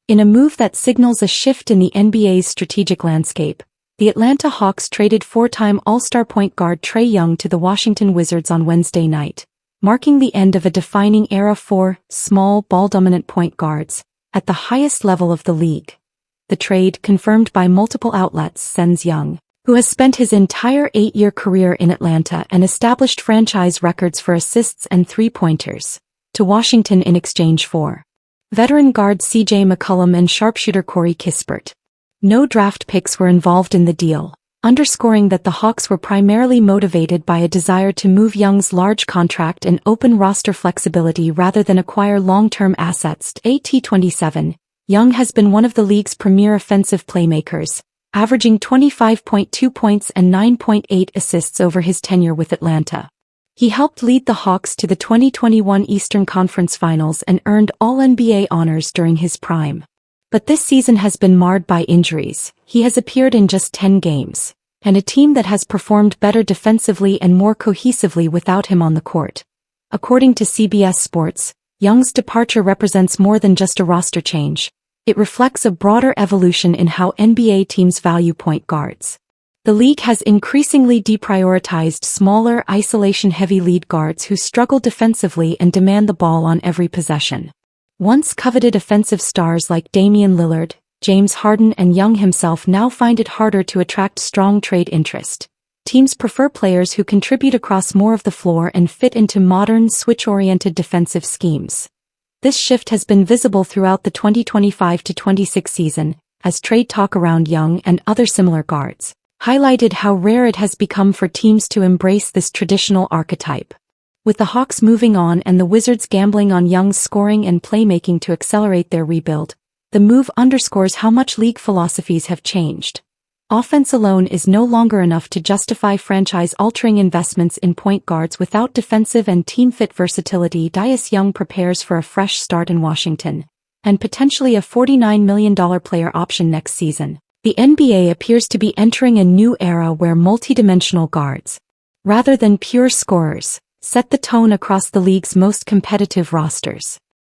In a move that signals a shift in the NBA's strategic landscape, the Atlanta Hawks traded four-time All-Star point guard Trae Young to the Washington Wizards on Wednesday night, marking the end of a defining era for small, ball-dominant point guards at the highest level of the league. The trade, confirmed by multiple outlets, sends Young, who has spent his entire 8-year career in Atlanta and established franchise records for assists and three-pointers, to Washington in exchange for veteran guard C.J. McCollum and sharpshooter Corey Kispert. No draft picks were involved in the deal, underscoring that the Hawks were primarily motivated by a desire to move Young's large contract and open roster flexibility rather than acquire long-term assets. At 27, Young has been one of the league's premier offensive playmakers, averaging 25.2 points and 9.8 assists over his tenure with Atlanta. He helped lead the Hawks to the 2021 Eastern Conference Finals and earned All-NBA honors during his prime. But this season has been marred by injuries. He has appeared in just 10 games, and a team that has performed better defensively and more cohesively without him on the court. According to CBS Sports, Young's departure represents more than just a roster change. It reflects a broader evolution in how NBA teams value point guards. The league has increasingly deprioritized smaller, isolation-heavy lead guards who struggle defensively and demand the ball on every possession. Once coveted offensive stars like Damian Lillard, James Harden and Young himself now find it harder to attract strong trade interest. Teams prefer players who contribute across more of the floor and fit into modern, switch-oriented defensive schemes. This shift has been visible throughout the 2025-26 season, as trade talk around Young and other similar guards highlighted how rare it has become for teams to embrace this traditional archetype. With the Hawks moving on and the Wizards gambling on Young's scoring and playmaking to accelerate their rebuild, the move underscores how much league philosophies have changed. Offense alone is no longer enough to justify franchise-altering investments in point guards without defensive and team-fit versatility. Young prepares for a fresh start in Washington, and potentially a $49 million player option next season. The NBA appears to be entering a new era where multidimensional guards, rather than pure scorers, set the tone across the league's most competitive rosters.